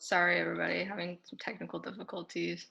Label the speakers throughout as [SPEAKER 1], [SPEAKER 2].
[SPEAKER 1] Sorry, everybody, having some technical difficulties.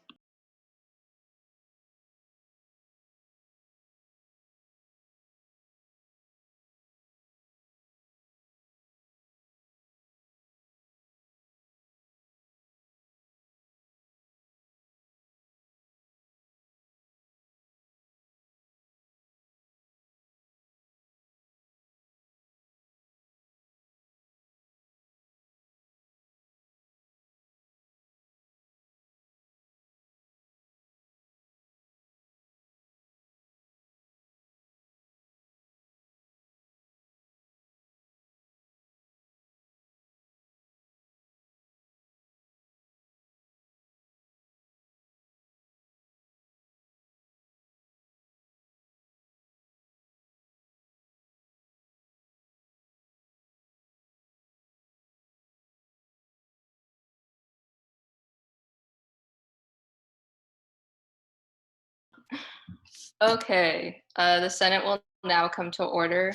[SPEAKER 1] Okay, the Senate will now come to order.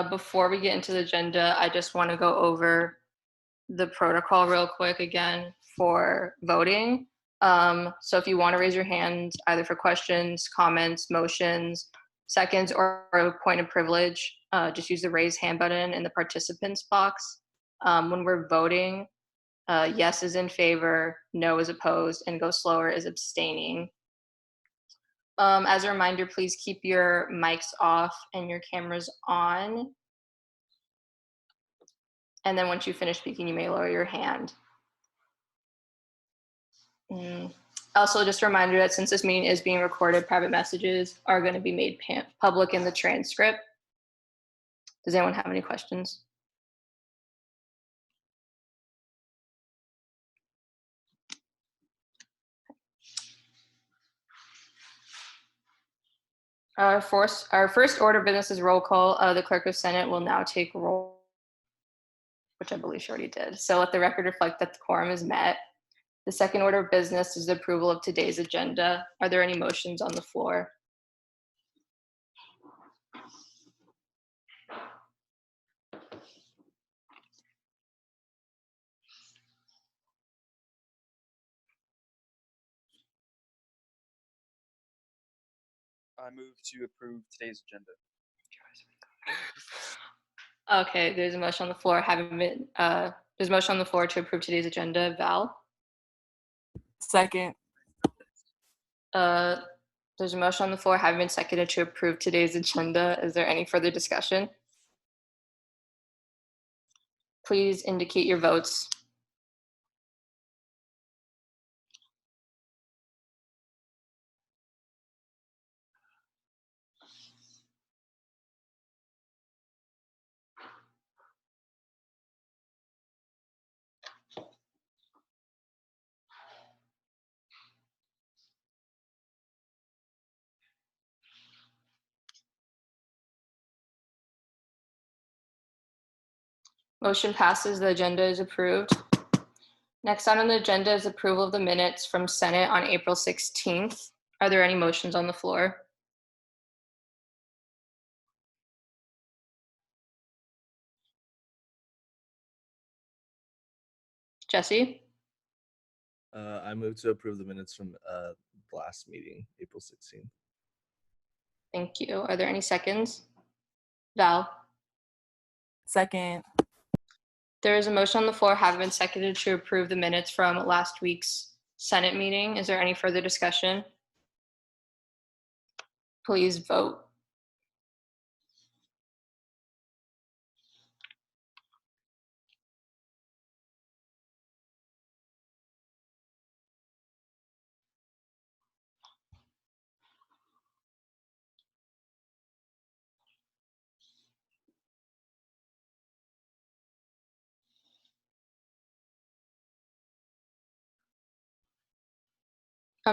[SPEAKER 1] Before we get into the agenda, I just want to go over the protocol real quick again for voting. So if you want to raise your hand either for questions, comments, motions, seconds, or a point of privilege, just use the raise hand button in the participants box. When we're voting, yes is in favor, no is opposed, and go slower is abstaining. As a reminder, please keep your mics off and your cameras on. And then once you finish speaking, you may lower your hand. Also, just a reminder that since this meeting is being recorded, private messages are going to be made public in the transcript. Does anyone have any questions? Our first order of business is roll call. The clerk of Senate will now take roll, which I believe she already did. So let the record reflect that the quorum is met. The second order of business is the approval of today's agenda. Are there any motions on the floor?
[SPEAKER 2] I move to approve today's agenda.
[SPEAKER 1] Okay, there's a motion on the floor. There's a motion on the floor to approve today's agenda. Val?
[SPEAKER 3] Second.
[SPEAKER 1] There's a motion on the floor having been seconded to approve today's agenda. Is there any further discussion? Please indicate your votes. Motion passes. The agenda is approved. Next on the agenda is approval of the minutes from Senate on April 16th. Are there any motions on the floor? Jesse?
[SPEAKER 4] I move to approve the minutes from last meeting, April 16th.
[SPEAKER 1] Thank you. Are there any seconds? Val?
[SPEAKER 3] Second.
[SPEAKER 1] There is a motion on the floor having been seconded to approve the minutes from last week's Senate meeting. Is there any further discussion? Please vote.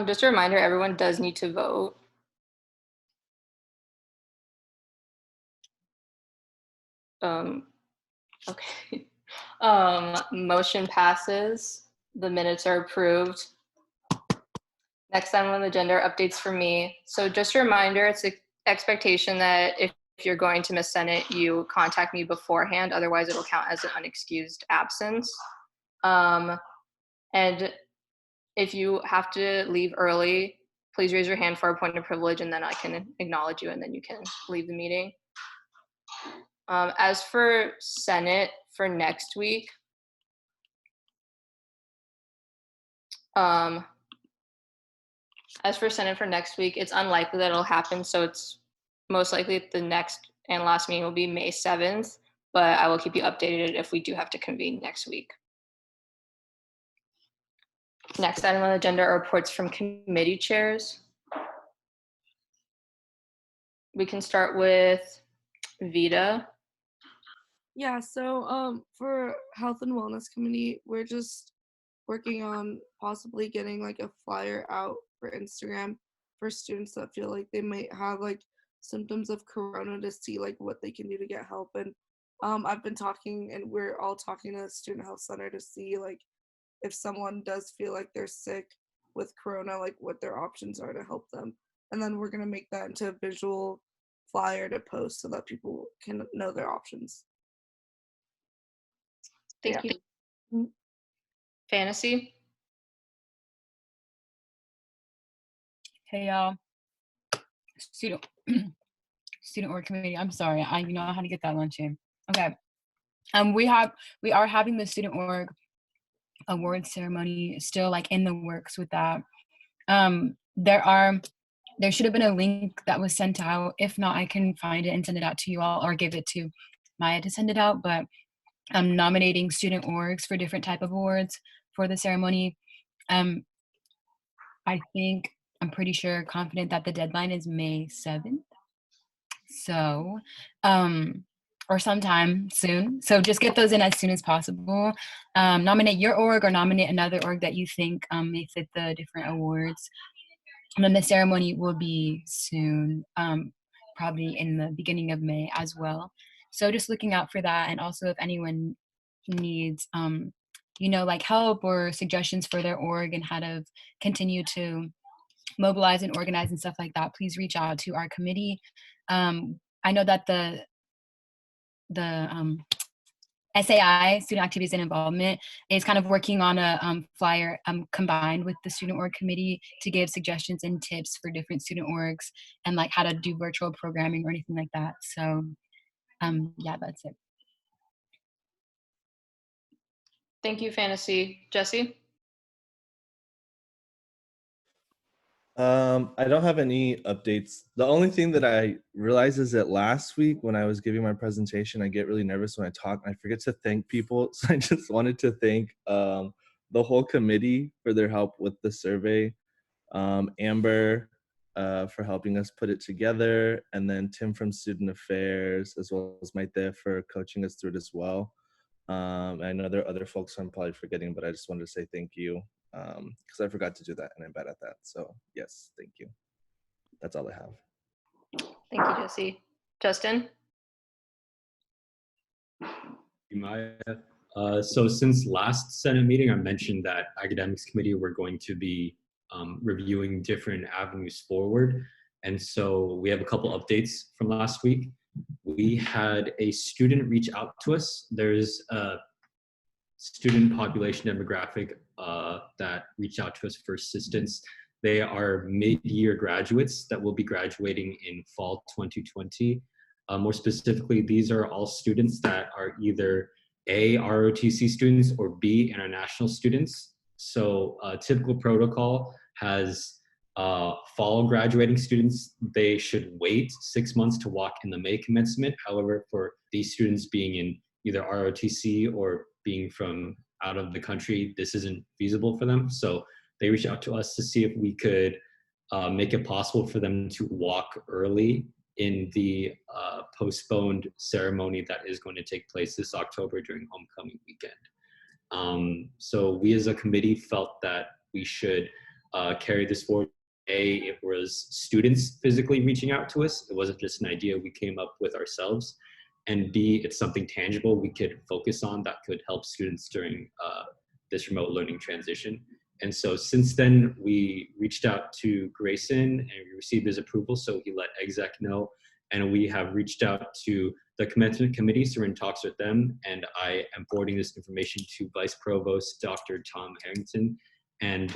[SPEAKER 1] Just a reminder, everyone does need to vote. Okay. Motion passes. The minutes are approved. Next item on the agenda are updates for me. So just a reminder, it's an expectation that if you're going to miss Senate, you contact me beforehand. Otherwise, it'll count as an unexcused absence. And if you have to leave early, please raise your hand for a point of privilege, and then I can acknowledge you, and then you can leave the meeting. As for Senate for next week, it's unlikely that it'll happen, so it's most likely the next and last meeting will be May 7th, but I will keep you updated if we do have to convene next week. Next item on the agenda are reports from committee chairs. We can start with Vita.
[SPEAKER 3] Yeah, so for Health and Wellness Committee, we're just working on possibly getting like a flyer out for Instagram for students that feel like they might have like symptoms of corona to see like what they can do to get help. And I've been talking and we're all talking to the student health center to see like if someone does feel like they're sick with corona, like what their options are to help them. And then we're gonna make that into a visual flyer to post so that people can know their options.
[SPEAKER 1] Thank you. Fantasy.
[SPEAKER 5] Hey y'all, student student org committee. I'm sorry, I know how to get that lunch in. Okay, we are having the student org award ceremony still like in the works with that. There should have been a link that was sent out. If not, I can find it and send it out to you all, or give it to Maya to send it out. But I'm nominating student orgs for different type of awards for the ceremony. I'm pretty sure, confident that the deadline is May 7th. So, or sometime soon. So just get those in as soon as possible. Nominate your org or nominate another org that you think may fit the different awards. And then the ceremony will be soon, probably in the beginning of May as well. So just looking out for that. And also if anyone needs, like help or suggestions for their org and how to continue to mobilize and organize and stuff like that, please reach out to our committee. I know that the SAI, Student Activities and Involvement, is kind of working on a flyer combined with the Student Org Committee to give suggestions and tips for different student orgs and like how to do virtual programming or anything like that. So yeah, that's it.
[SPEAKER 1] Thank you, Fantasy. Jesse?
[SPEAKER 4] I don't have any updates. The only thing that I realized is that last week when I was giving my presentation, I get really nervous when I talk and I forget to thank people. So I just wanted to thank the whole committee for their help with the survey. Amber for helping us put it together, and then Tim from Student Affairs, as well as Maite for coaching us through it as well. I know there are other folks I'm probably forgetting, but I just wanted to say thank you because I forgot to do that and I'm bad at that. So yes, thank you. That's all I have.
[SPEAKER 1] Thank you, Jesse. Justin?
[SPEAKER 6] Maya. So since last Senate meeting, I mentioned that academics committee were going to be reviewing different avenues forward. And so we have a couple updates from last week. We had a student reach out to us. There's a student population demographic that reached out to us for assistance. They are mid-year graduates that will be graduating in fall 2020. More specifically, these are all students that are either A, ROTC students, or B, international students. So typical protocol has fall graduating students, they should wait 6 months to walk in the May commencement. However, for these students being in either ROTC or being from out of the country, this isn't feasible for them. So they reached out to us to see if we could make it possible for them to walk early in the postponed ceremony that is going to take place this October during homecoming weekend. So we as a committee felt that we should carry this forward. A, it was students physically reaching out to us. It wasn't just an idea we came up with ourselves. And B, it's something tangible we could focus on that could help students during this remote learning transition. And so since then, we reached out to Grayson and we received his approval. So he let exec know. and we have reached out to the commencement committee, so we're in talks with them, and I am forwarding this information to Vice Provost Dr. Tom Harrington, and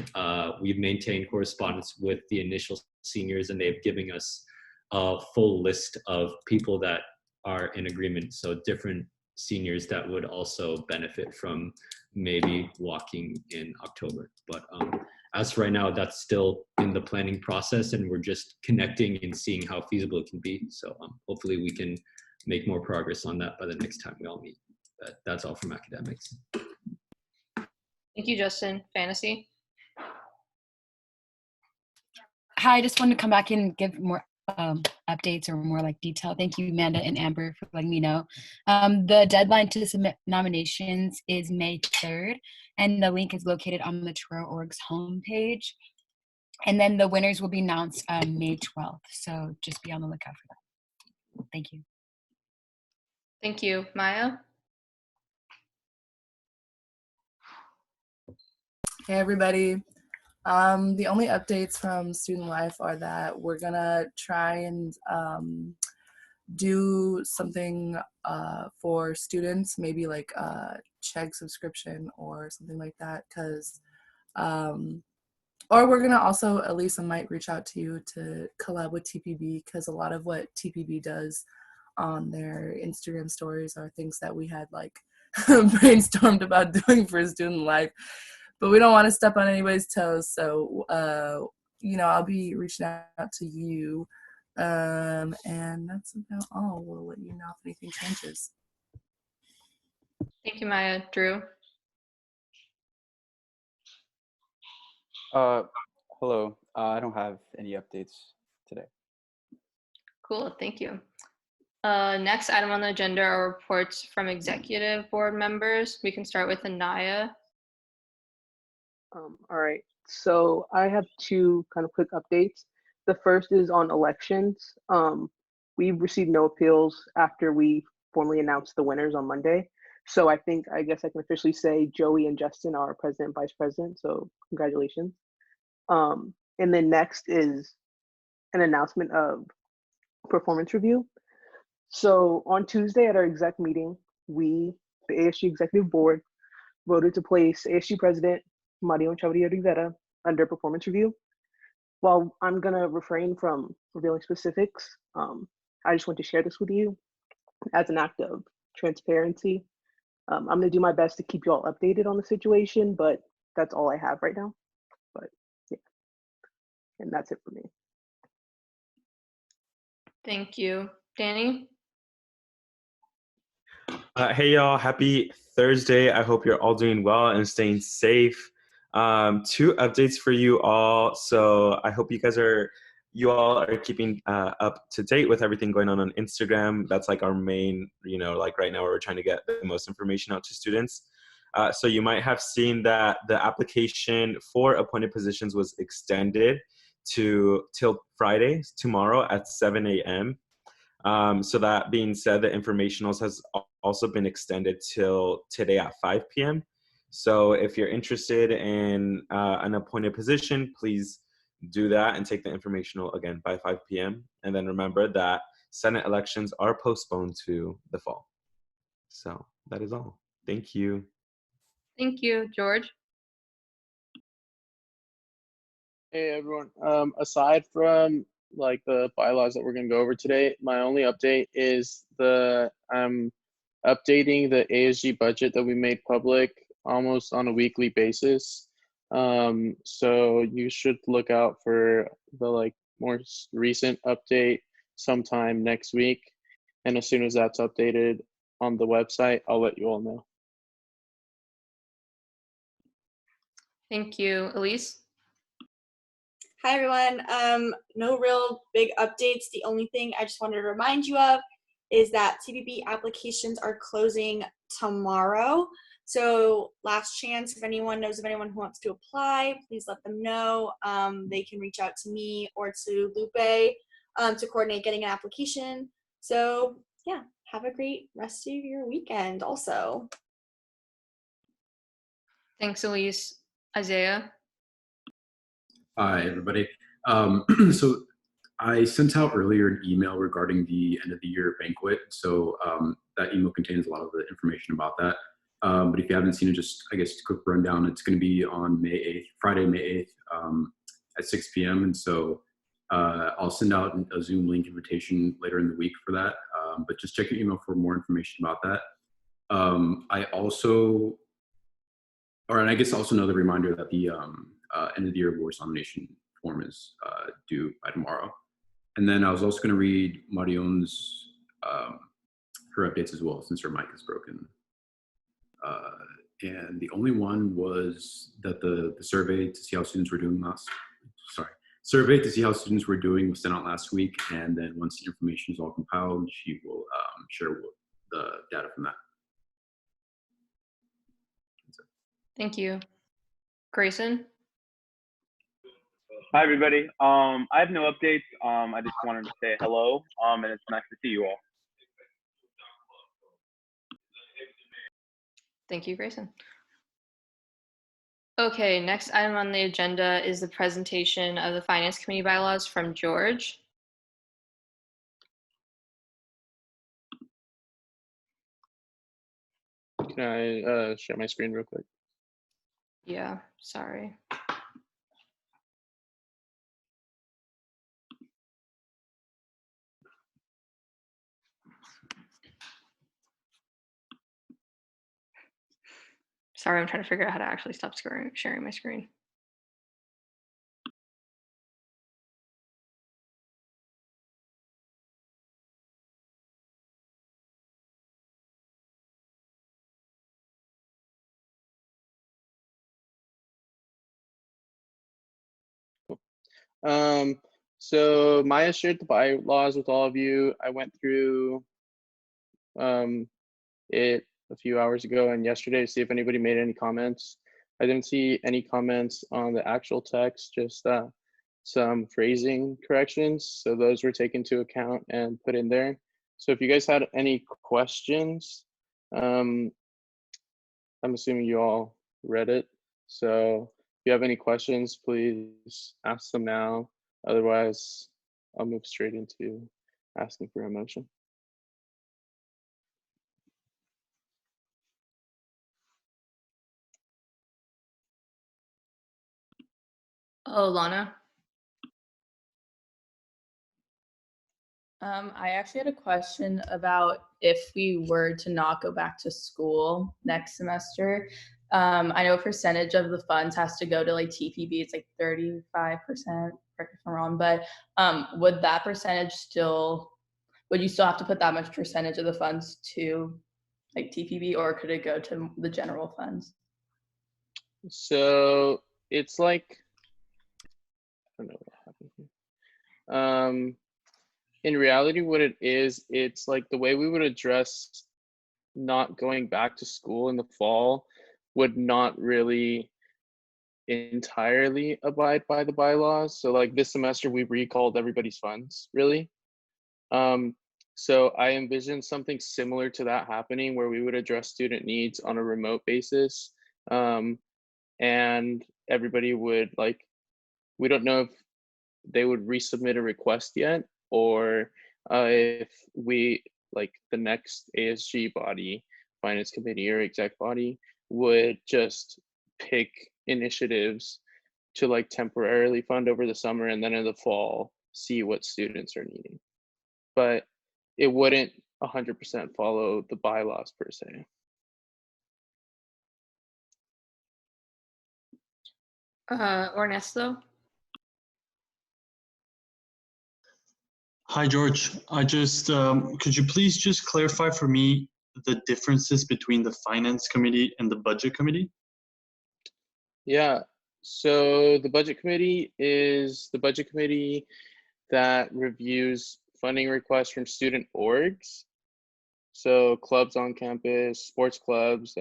[SPEAKER 6] we've maintained correspondence with the initial seniors, and they've given us a full list of people that are in agreement, so different seniors that would also benefit from maybe walking in October. But as for right now, that's still in the planning process, and we're just connecting and seeing how feasible it can be. So hopefully we can make more progress on that by the next time we all meet. That's all from academics.
[SPEAKER 1] Thank you, Justin. Fantasy?
[SPEAKER 5] Hi, I just wanted to come back and give more updates or more like detail. Thank you, Amanda and Amber, for letting me know. The deadline to submit nominations is May 3rd, and the link is located on the Truro.org's homepage. And then the winners will be announced May 12th, so just be on the lookout for that. Thank you.
[SPEAKER 1] Thank you. Maya?
[SPEAKER 7] Hey everybody. The only updates from Student Life are that we're gonna try and do something for students, maybe like a check subscription or something like that, because or we're gonna also, Elisa might reach out to you to collab with TPB, because a lot of what TPB does on their Instagram stories are things that we had like brainstormed about doing for Student Life, but we don't want to step on anybody's toes. So, you know, I'll be reaching out to you, and that's about all. We'll let you know if anything changes.
[SPEAKER 1] Thank you, Maya. Drew?
[SPEAKER 2] Hello. I don't have any updates today.
[SPEAKER 1] Cool. Thank you. Next item on the agenda are reports from executive board members. We can start with Anaya.
[SPEAKER 8] All right, so I have two kind of quick updates. The first is on elections. We've received no appeals after we formally announced the winners on Monday. So I guess I can officially say Joey and Justin are president and vice president, so congratulations. And then next is an announcement of performance review. So on Tuesday at our exec meeting, we, the ASG executive board, voted to place ASG president Mario Chavarria Rivera under performance review. While I'm gonna refrain from revealing specifics, I just want to share this with you as an act of transparency. I'm gonna do my best to keep you all updated on the situation, but that's all I have right now. But yeah, and that's it for me.
[SPEAKER 1] Thank you. Danny?
[SPEAKER 9] Hey y'all, happy Thursday. I hope you're all doing well and staying safe. Two updates for you all. So I hope you all are keeping up to date with everything going on Instagram. That's like our main, like right now we're trying to get the most information out to students. So you might have seen that the application for appointed positions was extended till Friday, tomorrow at 7 a.m. So that being said, the informationals has also been extended till today at 5 p.m. So if you're interested in an appointed position, please do that and take the informational again by 5 p.m. And then remember that Senate elections are postponed to the fall. So that is all. Thank you.
[SPEAKER 1] Thank you. George?
[SPEAKER 10] Hey everyone. Aside from like the bylaws that we're gonna go over today, my only update is I'm updating the ASG budget that we made public almost on a weekly basis. So you should look out for the more recent update sometime next week. And as soon as that's updated on the website, I'll let you all know.
[SPEAKER 1] Thank you. Elise?
[SPEAKER 11] Hi everyone. No real big updates. The only thing I just wanted to remind you of is that TPB applications are closing tomorrow. So last chance, if anyone knows of anyone who wants to apply, please let them know. They can reach out to me or to Lupe to coordinate getting an application. So yeah, have a great rest of your weekend also.
[SPEAKER 1] Thanks, Elise. Isaiah?
[SPEAKER 12] Hi, everybody. So I sent out earlier an email regarding the end of the year banquet. So that email contains a lot of the information about that. But if you haven't seen it, just I guess a quick rundown. It's going to be on May 8th, Friday, May 8th at 6 p.m. And so I'll send out a Zoom link invitation later in the week for that. But just check your email for more information about that. I also, and I guess also another reminder that the end of the year awards nomination form is due by tomorrow. And then I was also going to read Marion's her updates as well, since her mic is broken. And the only one was that the survey to see how students were doing survey to see how students were doing was sent out last week. And then once the information is all compiled, she will share the data from that.
[SPEAKER 1] Thank you. Grayson?
[SPEAKER 2] Hi, everybody. I have no updates. I just wanted to say hello, and it's nice to see you all.
[SPEAKER 1] Thank you, Grayson. Okay, next item on the agenda is the presentation of the Finance Committee bylaws from George.
[SPEAKER 10] Can I share my screen real quick?
[SPEAKER 1] Yeah, sorry. Sorry, I'm trying to figure out how to actually stop sharing my screen.
[SPEAKER 10] So Maya shared the bylaws with all of you. I went through it a few hours ago and yesterday to see if anybody made any comments. I didn't see any comments on the actual text, just some phrasing corrections. So those were taken into account and put in there. So if you guys had any questions, I'm assuming you all read it. So if you have any questions, please ask them now. Otherwise, I'll move straight into asking for a motion.
[SPEAKER 1] Oh, Lana?
[SPEAKER 13] I actually had a question about if we were to not go back to school next semester. I know a percentage of the funds has to go to like TPB. It's like 35%, correct me if I'm wrong, but would that percentage would you still have to put that much percentage of the funds to like TPB, or could it go to the general funds?
[SPEAKER 10] So it's like, I don't know what happened here. In reality, what it is, it's like the way we would address not going back to school in the fall would not really entirely abide by the bylaws. So like this semester, we recalled everybody's funds, really. So I envision something similar to that happening where we would address student needs on a remote basis. And everybody would like, we don't know if they would resubmit a request yet, or if we, like the next ASG body, finance committee or exec body, would just pick initiatives to like temporarily fund over the summer and then in the fall see what students are needing. But it wouldn't 100% follow the bylaws per se.
[SPEAKER 1] Ernesto?
[SPEAKER 14] Hi, George. I just, could you please just clarify for me the differences between the Finance Committee and the Budget Committee?
[SPEAKER 10] Yeah, so the Budget Committee is the Budget Committee that reviews funding requests from student orgs. So clubs on campus, sports clubs,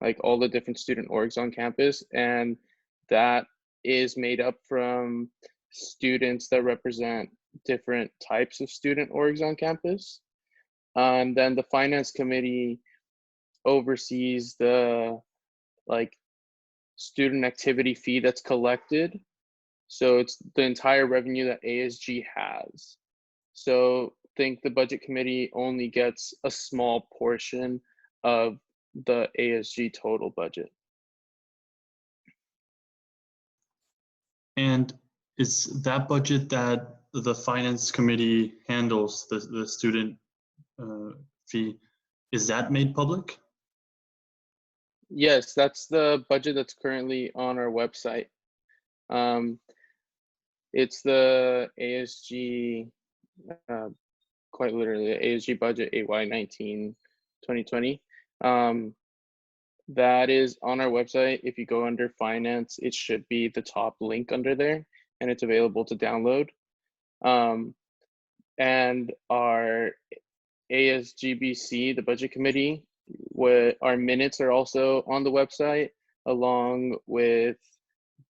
[SPEAKER 10] like all the different student orgs on campus. And that is made up from students that represent different types of student orgs on campus. And then the Finance Committee oversees the like student activity fee that's collected. So it's the entire revenue that ASG has. So think the budget committee only gets a small portion of the ASG total budget.
[SPEAKER 14] And is that budget that the finance committee handles, the student fee, is that made public?
[SPEAKER 10] Yes, that's the budget that's currently on our website. It's the ASG, quite literally, the ASG budget AY19 2020. That is on our website. If you go under finance, it should be the top link under there, and it's available to download. And our ASGBC, the budget committee, our minutes are also on the website, along with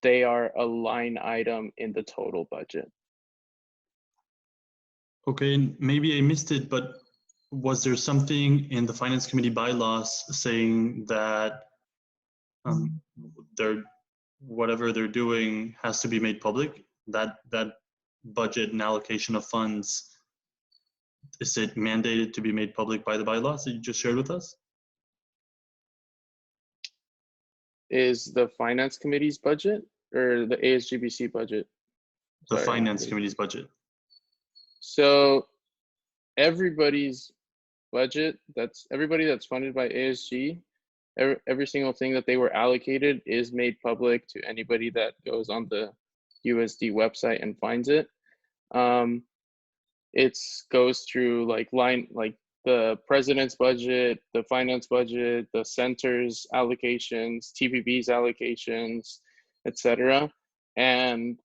[SPEAKER 10] they are a line item in the total budget.
[SPEAKER 14] Okay, and maybe I missed it, but was there something in the finance committee bylaws saying that whatever they're doing has to be made public? That budget and allocation of funds, is it mandated to be made public by the bylaws that you just shared with us?
[SPEAKER 10] Is the finance committee's budget or the ASGBC budget?
[SPEAKER 14] The
[SPEAKER 10] Sorry,
[SPEAKER 14] finance committee's budget.
[SPEAKER 10] So everybody's budget, that's everybody that's funded by ASG, every single thing that they were allocated is made public to anybody that goes on the USD website and finds it. It goes through like the president's budget, the finance budget, the center's allocations, TPB's allocations, etc. And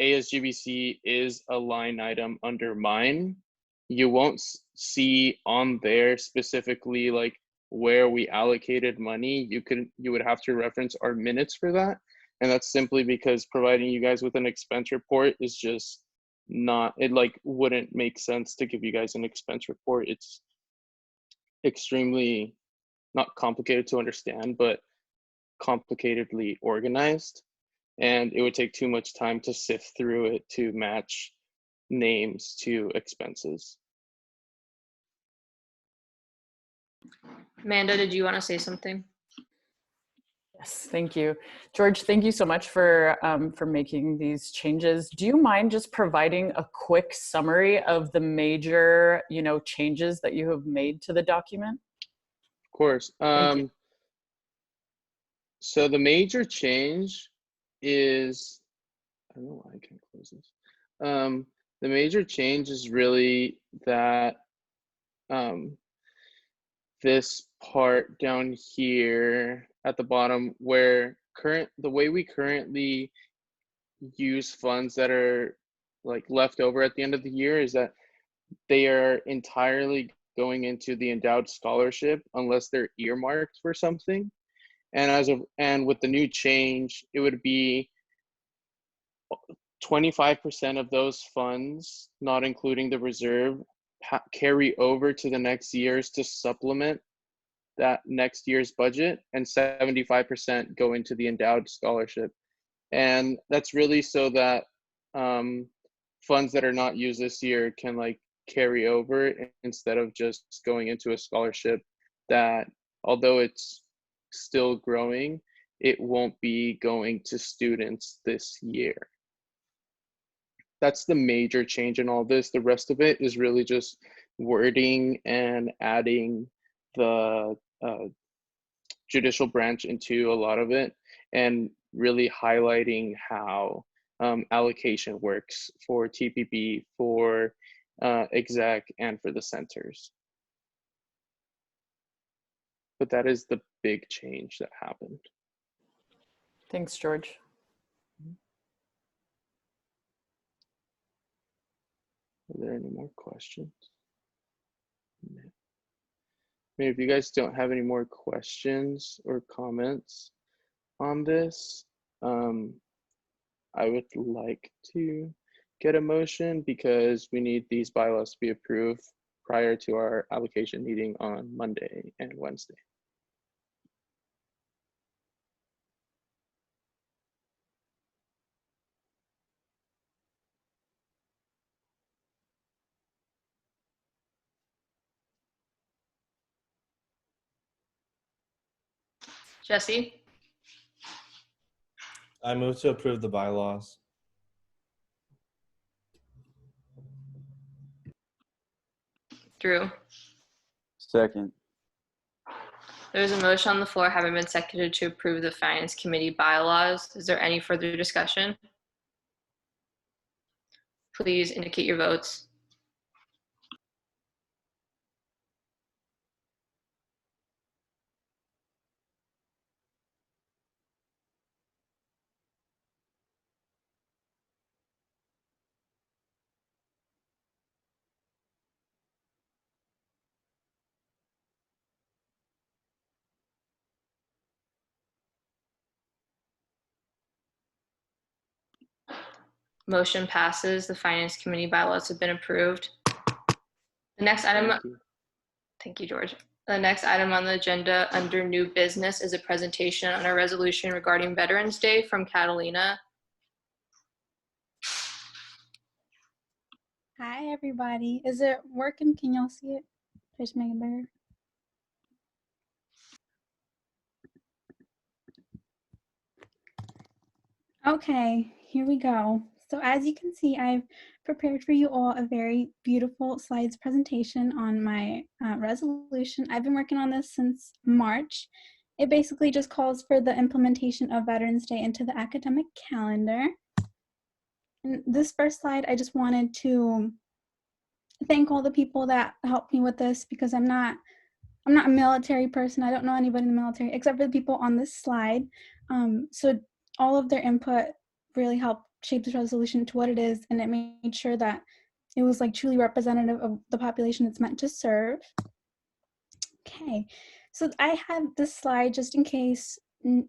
[SPEAKER 10] ASGBC is a line item under mine. You won't see on there specifically like where we allocated money. You would have to reference our minutes for that. And that's simply because providing you guys with an expense report is just not, it like wouldn't make sense to give you guys an expense report. It's extremely not complicated to understand, but complicatedly organized. And it would take too much time to sift through it to match names to expenses.
[SPEAKER 1] Amanda, did you want to say something?
[SPEAKER 15] Yes, thank you. George, thank you so much for making these changes. Do you mind just providing a quick summary of the major, changes that you have made to the document?
[SPEAKER 10] Of course.
[SPEAKER 15] Thank you.
[SPEAKER 10] So the major change is, I don't know why I can't close this. The major change is really that this part down here at the bottom where the way we currently use funds that are like left over at the end of the year is that they are entirely going into the endowed scholarship unless they're earmarked for something. And with the new change, it would be 25% of those funds, not including the reserve, carry over to the next year's to supplement that next year's budget, and 75% go into the endowed scholarship. And that's really so that funds that are not used this year can like carry over instead of just going into a scholarship that, although it's still growing, it won't be going to students this year. That's the major change in all this. The rest of it is really just wording and adding the judicial branch into a lot of it, and really highlighting how allocation works for TPB, for exec, and for the centers. But that is the big change that happened.
[SPEAKER 15] Thanks, George.
[SPEAKER 10] Are there any more questions? Maybe if you guys don't have any more questions or comments on this, I would like to get a motion because we need these bylaws to be approved prior to our allocation meeting on Monday and Wednesday.
[SPEAKER 1] Jesse,
[SPEAKER 4] I move to approve the bylaws.
[SPEAKER 1] Drew.
[SPEAKER 16] Second.
[SPEAKER 1] There's a motion on the floor having been seconded to approve the Finance Committee bylaws. Is there any further discussion? Please indicate your votes. Motion passes. The Finance Committee bylaws have been approved. The next item, thank you, George. The next item on the agenda under new business is a presentation on a resolution regarding Veterans Day from Catalina.
[SPEAKER 17] Hi, everybody. Is it working? Can y'all see it? Just make it better. Okay, here we go. So as you can see, I've prepared for you all a very beautiful slides presentation on my resolution. I've been working on this since March. It basically just calls for the implementation of Veterans Day into the academic calendar. And this first slide, I just wanted to thank all the people that helped me with this, because I'm not a military person. I don't know anybody in the military except for the people on this slide. So all of their input really helped shape this resolution to what it is, and it made sure that it was like truly representative of the population it's meant to serve. Okay, so I have this slide just in case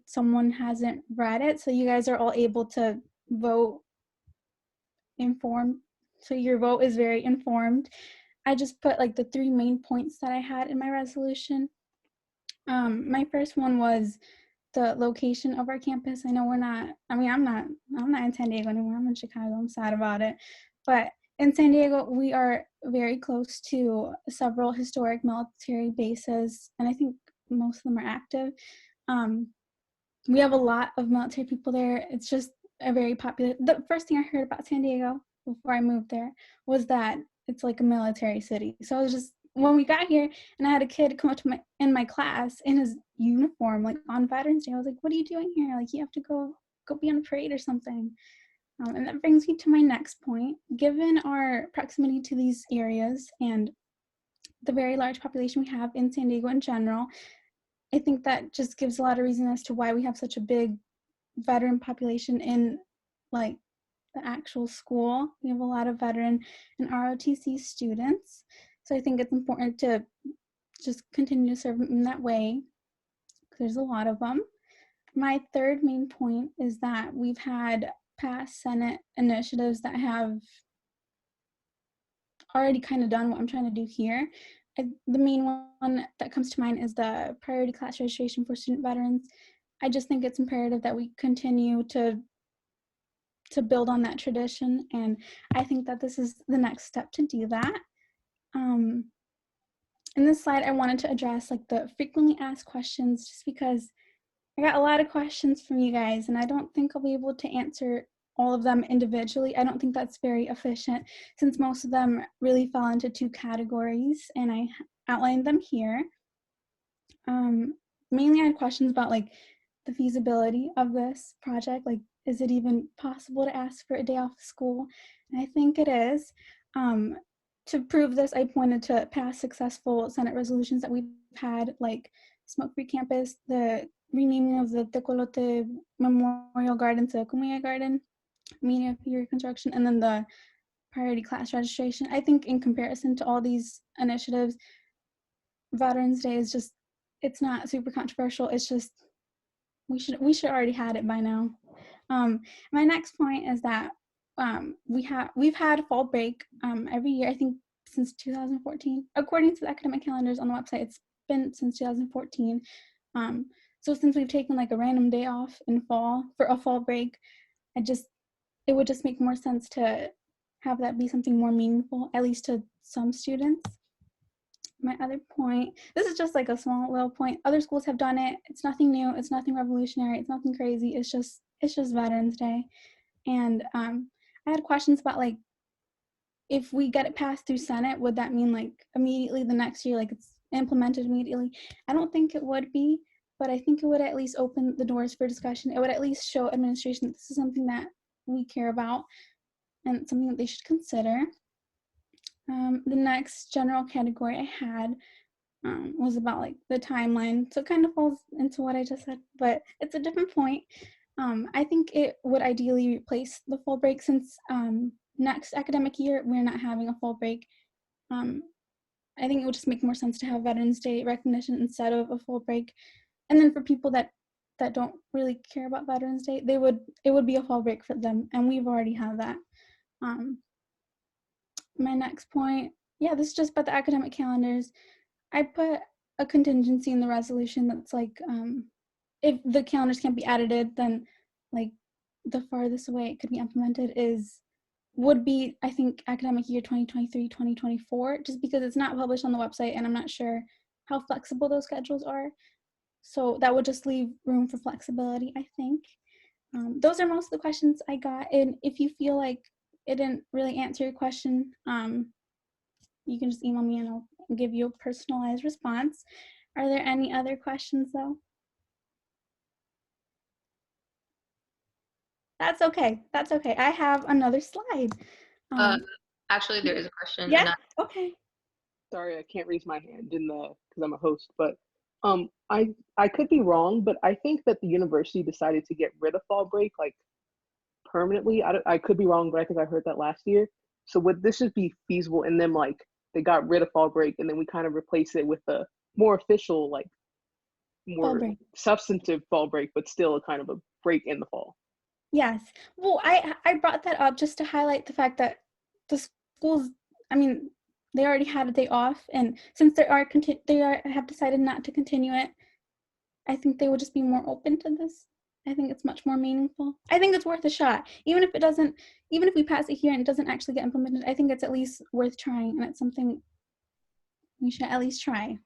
[SPEAKER 17] someone hasn't read it, so you guys are all able to vote informed. So your vote is very informed. I just put like the 3 main points that I had in my resolution. My first one was the location of our campus. I know I'm not in San Diego anymore. I'm in Chicago. I'm sad about it. But in San Diego, we are very close to several historic military bases, and I think most of them are active. We have a lot of military people there. It's just a very popular. The first thing I heard about San Diego before I moved there was that it's like a military city. So I was just, when we got here and I had a kid come up to my class in his uniform, like on Veterans Day, I was like, what are you doing here? Like, you have to go be on a parade or something. And that brings me to my next point. Given our proximity to these areas and the very large population we have in San Diego in general, I think that just gives a lot of reason as to why we have such a big veteran population in like the actual school. We have a lot of veteran and ROTC students. So I think it's important to just continue to serve them in that way, because there's a lot of them. My third main point is that we've had past Senate initiatives that have already kind of done what I'm trying to do here. The main one that comes to mind is the priority class registration for student veterans. I just think it's imperative that we continue to build on that tradition, and I think that this is the next step to do that. In this slide, I wanted to address like the frequently asked questions, just because I got a lot of questions from you guys, and I don't think I'll be able to answer all of them individually. I don't think that's very efficient, since most of them really fall into 2 categories, and I outlined them here. Mainly I had questions about like the feasibility of this project, like is it even possible to ask for a day off of school? And I think it is. To prove this, I pointed to past successful Senate resolutions that we've had, like Smoke-Free Campus, the renaming of the Tecolote Memorial Garden to Community Garden, media for construction, and then the priority class registration. I think in comparison to all these initiatives, Veterans Day is just, it's not super controversial. It's just, we should already had it by now. My next point is that we've had fall break every year, I think since 2014. According to the academic calendars on the website, it's been since 2014. So since we've taken like a random day off in fall for a fall break, it would just make more sense to have that be something more meaningful, at least to some students. my other point, this is just like a small little point. Other schools have done it. It's nothing new. It's nothing revolutionary. It's nothing crazy. It's just Veterans Day. And I had questions about like, if we get it passed through Senate, would that mean like immediately the next year, like it's implemented immediately? I don't think it would be, but I think it would at least open the doors for discussion. It would at least show administration that this is something that we care about and something that they should consider. The next general category I had was about like the timeline. So it kind of falls into what I just said, but it's a different point. I think it would ideally replace the fall break since next academic year we're not having a fall break. I think it would just make more sense to have Veterans Day recognition instead of a fall break. And then for people that don't really care about Veterans Day, it would be a fall break for them, and we've already had that. My next point, yeah, this is just about the academic calendars. I put a contingency in the resolution that's like, if the calendars can't be edited, then like the farthest away it could be implemented would be, I think, academic year 2023-2024, just because it's not published on the website and I'm not sure how flexible those schedules are. So that would just leave room for flexibility, I think. Those are most of the questions I got. And if you feel like it didn't really answer your question, you can just email me and I'll give you a personalized response. Are there any other questions though? That's okay. That's okay. I have another slide.
[SPEAKER 1] Actually, there is a question.
[SPEAKER 17] Yeah. Okay.
[SPEAKER 8] Sorry, I can't raise my hand because I'm a host, but I could be wrong, but I think that the university decided to get rid of fall break like permanently. I could be wrong, but I think I heard that last year. So would this just be feasible in them like they got rid of fall break and then we kind of replace it with a more official, like more substantive fall break, but still a kind of a break in the fall?
[SPEAKER 17] Yes. Well, I brought that up just to highlight the fact that the schools, I mean, they already had a day off, and since they have decided not to continue it, I think they would just be more open to this. I think it's much more meaningful. I think it's worth a shot. Even if we pass it here and it doesn't actually get implemented, I think it's at least worth trying, and it's something we should at least try.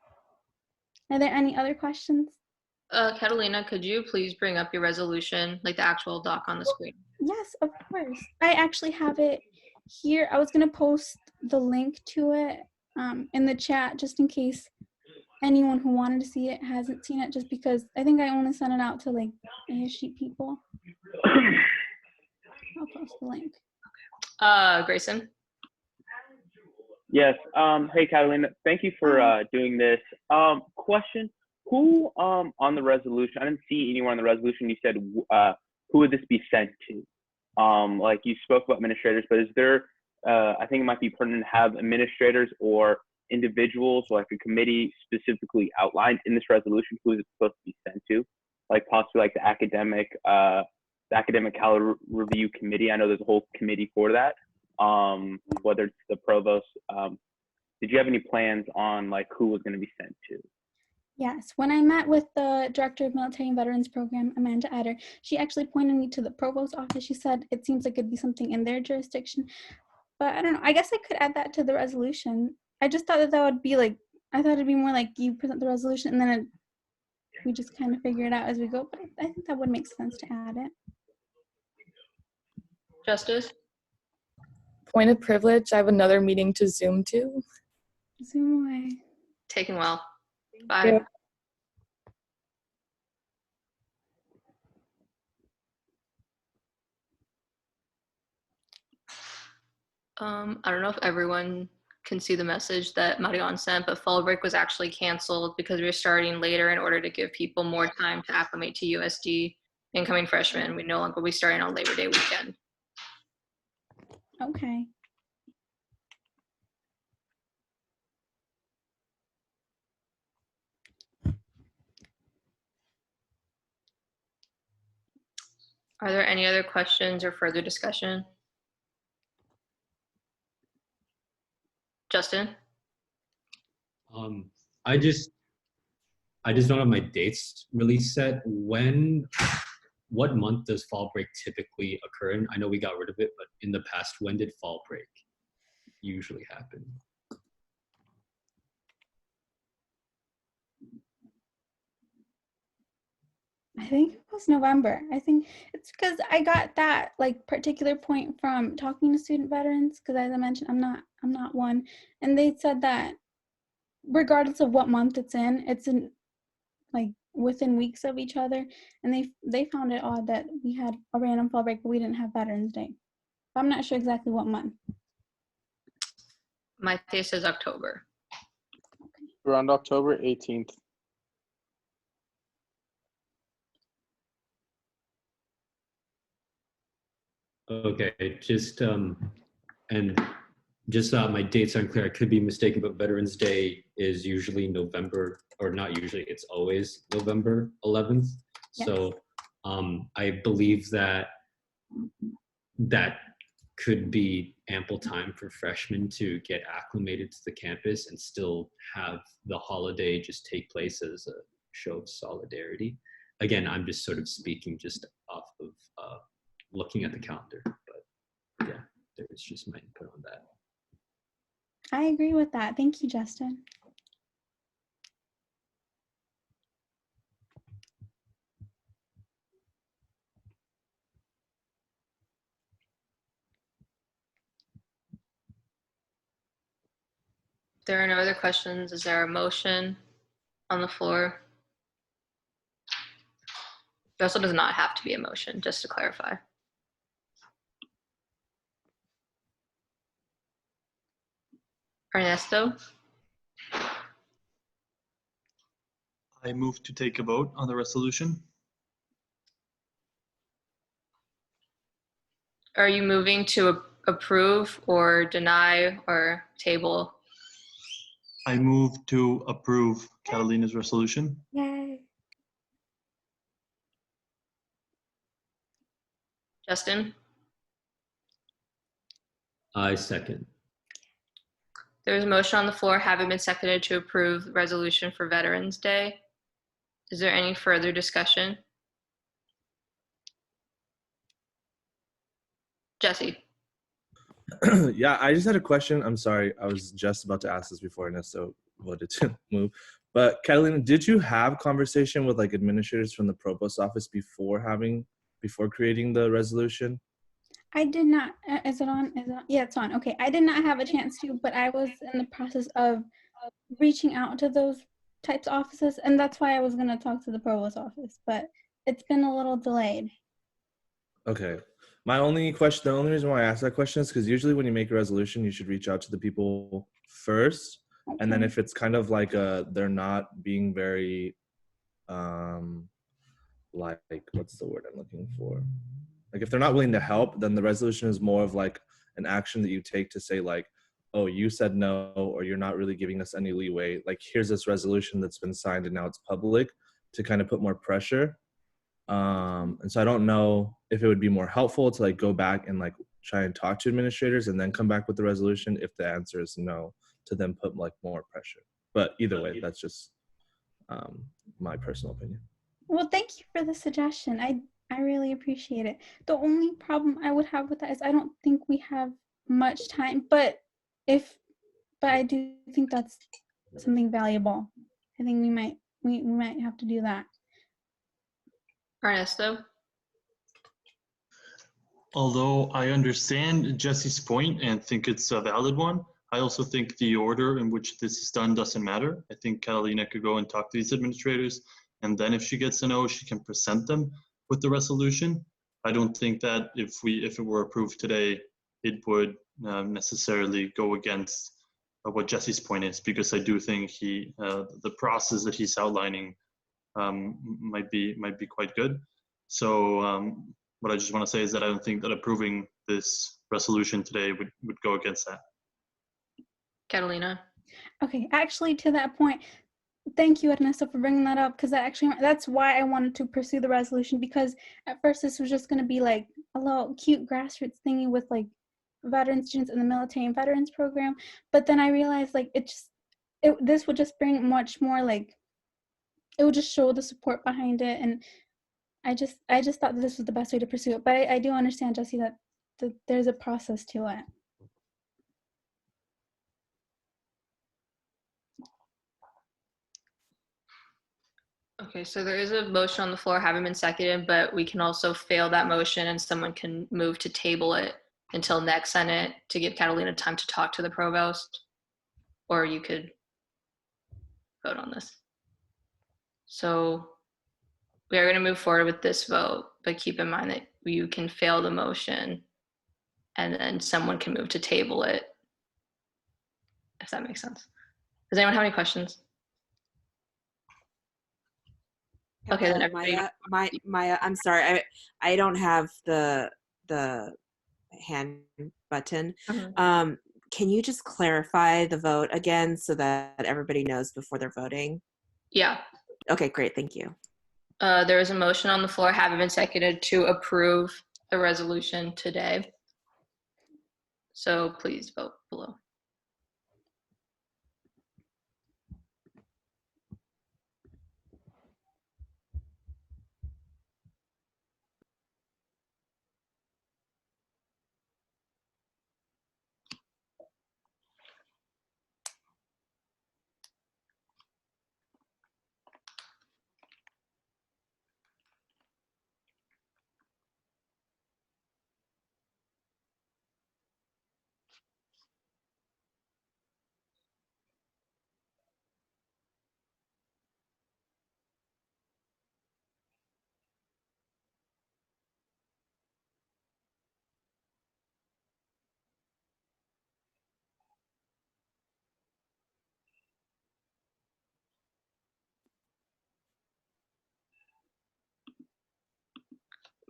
[SPEAKER 17] Are there any other questions?
[SPEAKER 1] Catalina, could you please bring up your resolution, like the actual doc on the screen?
[SPEAKER 17] Yes, of course. I actually have it here. I was going to post the link to it in the chat just in case anyone who wanted to see it hasn't seen it, just because I think I only sent it out to like ASG people. I'll post the link.
[SPEAKER 1] Grayson?
[SPEAKER 2] Yes. Hey, Catalina, thank you for doing this. Question. Who on the resolution, I didn't see anyone on the resolution, you said who would this be sent to? Like you spoke about administrators, but is there, I think it might be pertinent to have administrators or individuals, like a committee specifically outlined in this resolution, who is it supposed to be sent to? Like possibly like the academic calendar review committee. I know there's a whole committee for that. Whether it's the provost, did you have any plans on like who was going to be sent to?
[SPEAKER 17] Yes, when I met with the Director of Military and Veterans Program, Amanda Eder, she actually pointed me to the Provost office. She said it seems like it'd be something in their jurisdiction, but I don't know. I guess I could add that to the resolution. I just thought that would be like, I thought it'd be more like you present the resolution and then we just kind of figure it out as we go, but I think that would make sense to add it.
[SPEAKER 1] Justice?
[SPEAKER 18] Point of privilege, I have another meeting to Zoom to.
[SPEAKER 17] Zoom away.
[SPEAKER 1] Taken well. Bye. I don't know if everyone can see the message that Marion sent, but fall break was actually canceled because we were starting later in order to give people more time to acclimate to USD. Incoming freshmen, we no longer will be starting on Labor Day weekend.
[SPEAKER 17] Okay.
[SPEAKER 1] Are there any other questions or further discussion? Justin?
[SPEAKER 6] I just don't have my dates really set. What month does fall break typically occur in? I know we got rid of it, but in the past, when did fall break usually happen?
[SPEAKER 17] think it was November. I think it's because I got that like particular point from talking to student veterans, because as I mentioned, I'm not one, and they said that regardless of what month it's in like within weeks of each other, and they found it odd that we had a random fall break but we didn't have Veterans Day. But I'm not sure exactly what month.
[SPEAKER 1] My thing says October.
[SPEAKER 10] Around October 18th.
[SPEAKER 6] Okay, just and just my dates aren't clear. I could be mistaken, but Veterans Day is usually November, or not usually. It's always November 11th.
[SPEAKER 17] Yes.
[SPEAKER 6] So I believe that could be ample time for freshmen to get acclimated to the campus and still have the holiday just take place as a show of solidarity. Again, I'm just sort of speaking just off of looking at the calendar, but yeah, there's just my input on that.
[SPEAKER 17] I agree with that. Thank you, Justin.
[SPEAKER 1] If there are no other questions, is there a motion on the floor? There also does not have to be a motion, just to clarify. Ernesto?
[SPEAKER 14] I move to take a vote on the resolution.
[SPEAKER 1] Are you moving to approve or deny or table?
[SPEAKER 14] I move to approve Catalina's resolution.
[SPEAKER 17] Yay.
[SPEAKER 1] Justin?
[SPEAKER 6] I second.
[SPEAKER 1] There's a motion on the floor, having been seconded, to approve the resolution for Veterans Day. Is there any further discussion? Jesse?
[SPEAKER 4] Yeah, I just had a question. I'm sorry. I was just about to ask this before Ernesto voted to move. But Catalina, did you have conversation with like administrators from the provost office before creating the resolution?
[SPEAKER 17] I did not. Is it on? Is it on? Yeah, it's on. Okay. I did not have a chance to, but I was in the process of reaching out to those types of offices, and that's why I was going to talk to the provost office, but it's been a little delayed.
[SPEAKER 4] Okay. The only reason why I asked that question is because usually when you make a resolution, you should reach out to the people first.
[SPEAKER 17] Okay.
[SPEAKER 4] And then if it's kind of like they're not being very, like, what's the word I'm looking for? Like if they're not willing to help, then the resolution is more of like an action that you take to say like, oh, you said no, or you're not really giving us any leeway. Like here's this resolution that's been signed and now it's public, to kind of put more pressure. And so I don't know if it would be more helpful to like go back and like try and talk to administrators and then come back with the resolution. If the answer is no, to then put like more pressure. But either way, that's just my personal opinion.
[SPEAKER 17] Well, thank you for the suggestion. I really appreciate it. The only problem I would have with that is I don't think we have much time, but I do think that's something valuable. I think we might have to do that.
[SPEAKER 1] Ernesto?
[SPEAKER 14] Although I understand Jesse's point and think it's a valid one, I also think the order in which this is done doesn't matter. I think Catalina could go and talk to these administrators, and then if she gets a no, she can present them with the resolution. I don't think that if it were approved today, it would necessarily go against what Jesse's point is, because I do think the process that he's outlining might be quite good. So what I just want to say is that I don't think that approving this resolution today would go against that.
[SPEAKER 1] Catalina?
[SPEAKER 17] Okay, actually, to that point, thank you, Ernesto, for bringing that up, because that's why I wanted to pursue the resolution, because at first this was just going to be like a little cute grassroots thingy with like veteran students in the military and veterans program, but then I realized like this would just bring much more, like it would just show the support behind it, and I just thought that this was the best way to pursue it. But I do understand, Jesse, that there's a process to it.
[SPEAKER 1] Okay, so there is a motion on the floor, having been seconded, but we can also fail that motion and someone can move to table it until next Senate to give Catalina time to talk to the provost, or you could vote on this. So we are going to move forward with this vote, but keep in mind that you can fail the motion and then someone can move to table it, if that makes sense. Does anyone have any questions? Okay, then everybody.
[SPEAKER 19] Maya, I'm sorry, I don't have the hand button. Can you just clarify the vote again so that everybody knows before they're voting?
[SPEAKER 1] Yeah.
[SPEAKER 19] Okay, great, thank you.
[SPEAKER 1] There is a motion on the floor, having been seconded, to approve the resolution today. So please vote below.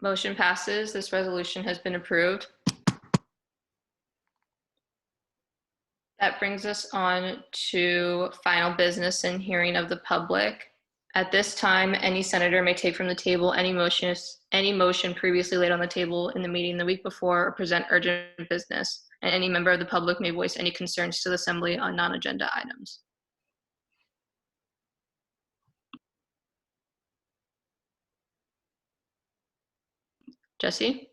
[SPEAKER 1] Motion passes. This resolution has been approved. That brings us on to final business and hearing of the public. At this time, any senator may take from the table any motion previously laid on the table in the meeting the week before or present urgent business, and any member of the public may voice any concerns to the assembly on non-agenda items. Jesse?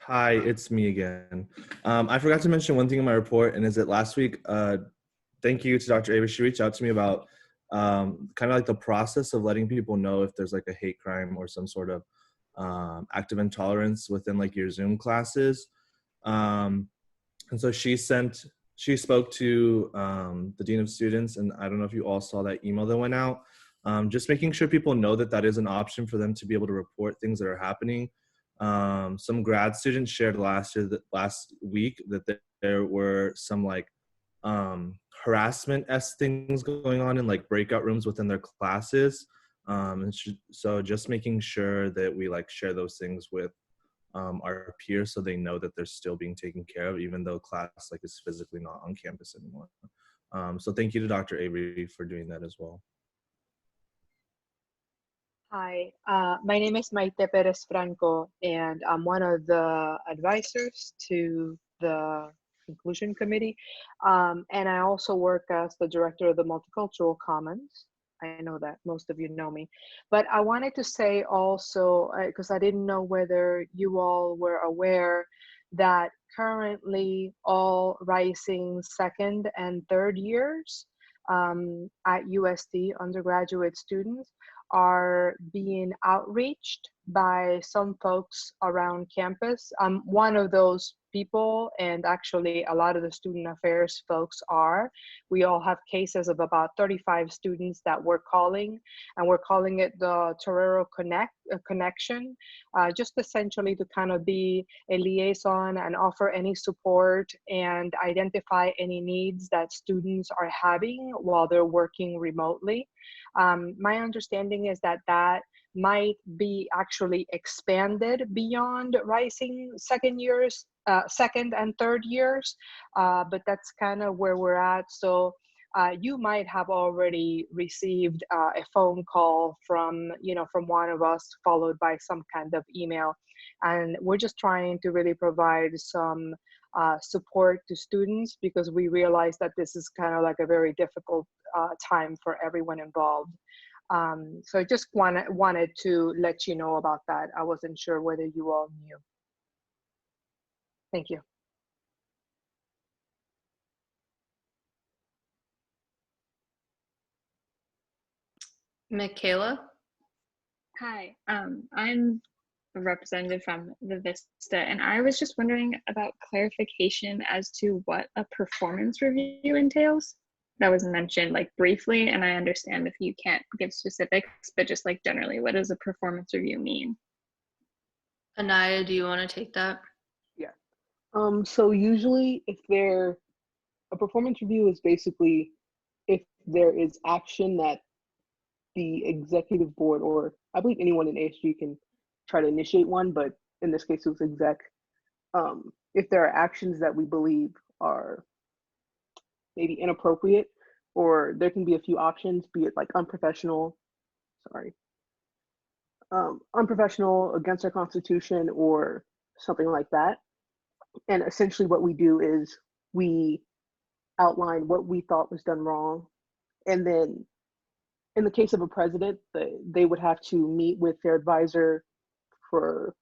[SPEAKER 4] Hi, it's me again. I forgot to mention one thing in my report, and is that last week, thank you to Dr. Avery. She reached out to me about kind of like the process of letting people know if there's like a hate crime or some sort of act of intolerance within like your Zoom classes. And so she spoke to the dean of students, and I don't know if you all saw that email that went out. Just making sure people know that that is an option for them to be able to report things that are happening. Some grad students shared last week that there were some like harassment-esque things going on in like breakout rooms within their classes. So just making sure that we like share those things with our peers so they know that they're still being taken care of, even though class like is physically not on campus anymore. So thank you to Dr. Avery for doing that as well.
[SPEAKER 20] Hi, my name is Maite Perez Franco, and I'm one of the advisors to the Inclusion Committee. And I also work as the director of the Multicultural Commons. I know that most of you know me, but I wanted to say also, because I didn't know whether you all were aware that currently all rising second and third years at USD undergraduate students are being outreached by some folks around campus. I'm one of those people, and actually a lot of the student affairs folks are. We all have cases of about 35 students that we're calling, and we're calling it the Torero Connection, just essentially to kind of be a liaison and offer any support and identify any needs that students are having while they're working remotely. My understanding is that that might be actually expanded beyond rising second and third years, but that's kind of where we're at. So you might have already received a phone call from one of us, followed by some kind of email, and we're just trying to really provide some support to students, because we realize that this is kind of like a very difficult time for everyone involved. So I just wanted to let you know about that. I wasn't sure whether you all knew. Thank you.
[SPEAKER 1] Michaela?
[SPEAKER 19] Hi, I'm a representative from the Vista, and I was just wondering about clarification as to what a performance review entails. That was mentioned like briefly, and I understand if you can't give specifics, but just like generally, what does a performance review mean?
[SPEAKER 1] Anaya, do you want to take that?
[SPEAKER 8] Yeah. So usually a performance review is basically if there is action that the executive board, or I believe anyone in ASG can try to initiate one, but in this case it was exec. If there are actions that we believe are maybe inappropriate, or there can be a few options, be it like unprofessional, unprofessional, against our constitution, or something like that. And essentially what we do is we outline what we thought was done wrong. And then in the case of a president, they would have to meet with their advisor for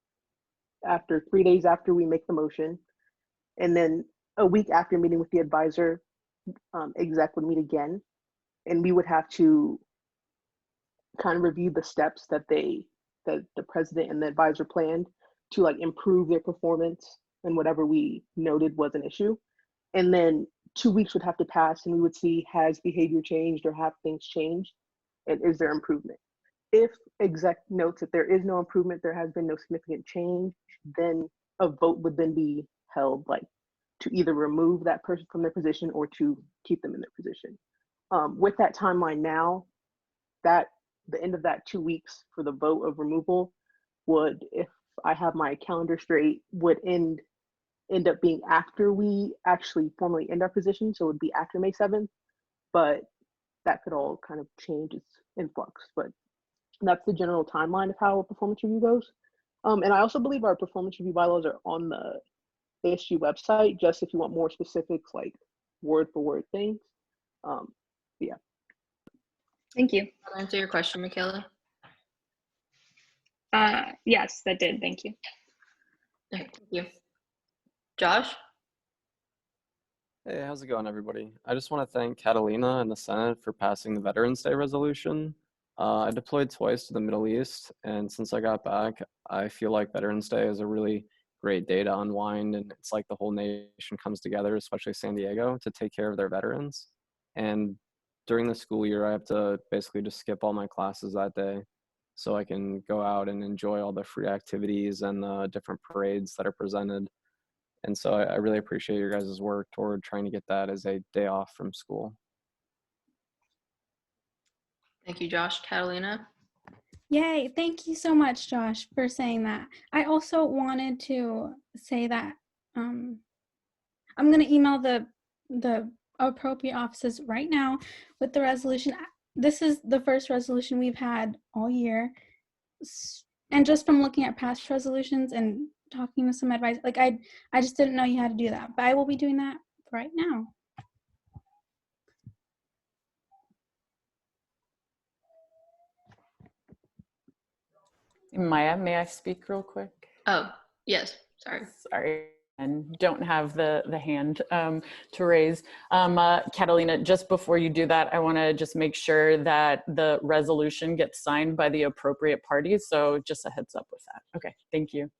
[SPEAKER 8] after 3 days after we make the motion. And then a week after meeting with the advisor, exec would meet again. And we would have to kind of review the steps that the president and the advisor planned to like improve their performance and whatever we noted was an issue. And then 2 weeks would have to pass and we would see, has behavior changed or have things changed, and is there improvement? If exec notes that there is no improvement, there has been no significant change, then a vote would then be held, like to either remove that person from their position or to keep them in their position. With that timeline now, that the end of that 2 weeks for the vote of removal would, if I have my calendar straight, would end up being after we actually formally end our position. So it would be after May 7th, but that could all kind of change, it's in flux. But that's the general timeline of how a performance review goes. And I also believe our performance review bylaws are on the ASG website, just if you want more specifics, like word for word things. Yeah.
[SPEAKER 19] Thank you.
[SPEAKER 1] Did that answer your question, Michaela?
[SPEAKER 19] Yes, that did. Thank you.
[SPEAKER 1] Thank you. Josh?
[SPEAKER 21] Hey, how's it going, everybody? I just want to thank Catalina and the Senate for passing the Veterans Day resolution. I deployed twice to the Middle East, and since I got back, I feel like Veterans Day is a really great day to unwind, and it's like the whole nation comes together, especially San Diego, to take care of their veterans. And during the school year, I have to basically just skip all my classes that day so I can go out and enjoy all the free activities and the different parades that are presented. And so I really appreciate your guys' work toward trying to get that as a day off from school.
[SPEAKER 1] Thank you, Josh. Catalina?
[SPEAKER 17] Yay, thank you so much, Josh, for saying that. I also wanted to say that I'm going to email the appropriate offices right now with the resolution. This is the first resolution we've had all year. And just from looking at past resolutions and talking to some advice, like I just didn't know you had to do that, but I will be doing that right now.
[SPEAKER 15] Maya, may I speak real quick?
[SPEAKER 1] Oh, yes, sorry.
[SPEAKER 15] Sorry, and don't have the hand to raise. Catalina, just before you do that, I want to just make sure that the resolution gets signed by the appropriate parties. So just a heads up with that. Okay, thank you.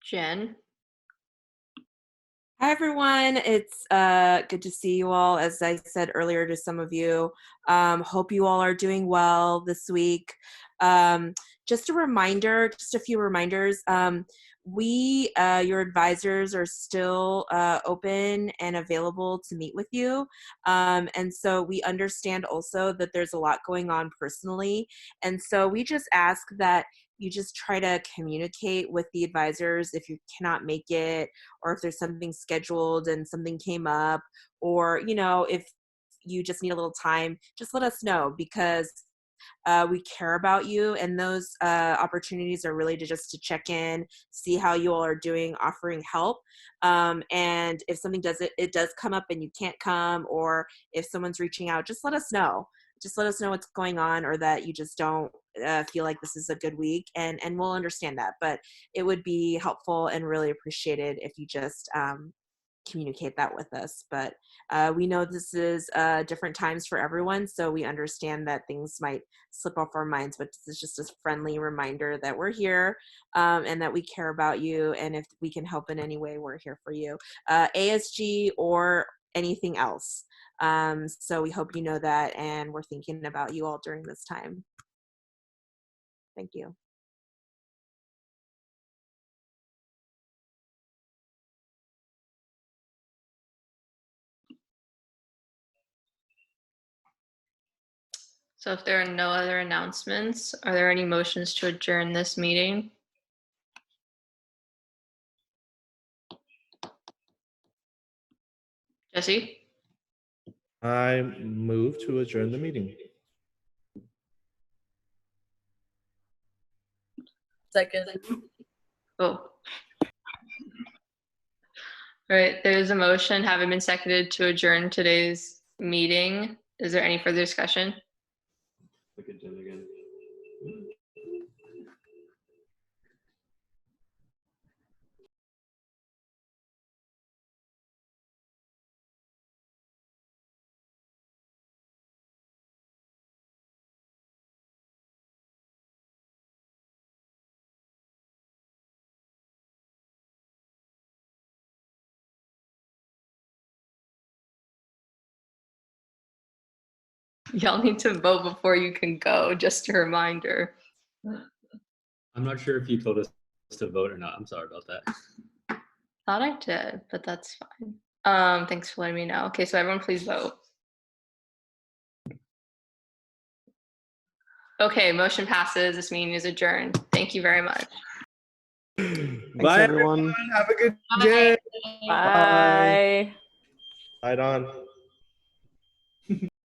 [SPEAKER 1] Jen?
[SPEAKER 19] Hi, everyone. It's good to see you all. As I said earlier to some of you, hope you all are doing well this week. Just a reminder, just a few reminders. We, your advisors, are still open and available to meet with you. And so we understand also that there's a lot going on personally. And so we just ask that you just try to communicate with the advisors if you cannot make it, or if there's something scheduled and something came up, or, you know, if you just need a little time, just let us know, because we care about you, and those opportunities are really to check in, see how you all are doing, offering help. And if something it does come up and you can't come, or if someone's reaching out, just let us know. Just let us know what's going on, or that you just don't feel like this is a good week, and we'll understand that. But it would be helpful and really appreciated if you just communicate that with us. But we know this is different times for everyone, so we understand that things might slip off our minds, but this is just a friendly reminder that we're here and that we care about you, and if we can help in any way, we're here for you, ASG or anything else. So we hope you know that, and we're thinking about you all during this time. Thank you.
[SPEAKER 1] So if there are no other announcements, are there any motions to adjourn this meeting? Jesse?
[SPEAKER 4] I move to adjourn the meeting.
[SPEAKER 13] Second.
[SPEAKER 1] Oh. All right, there's a motion having been seconded to adjourn today's meeting. Is there any further discussion? Y'all need to vote before you can go, just a reminder.
[SPEAKER 6] I'm not sure if you told us to vote or not. I'm sorry about that.
[SPEAKER 1] Thought I did, but that's fine. Thanks for letting me know. Okay, so everyone please vote. Okay, motion passes. This meeting is adjourned. Thank you very much.
[SPEAKER 4] Bye,
[SPEAKER 9] everyone.
[SPEAKER 4] Have a good
[SPEAKER 1] Bye.
[SPEAKER 4] day.
[SPEAKER 15] Bye.
[SPEAKER 4] Bye, Dawn.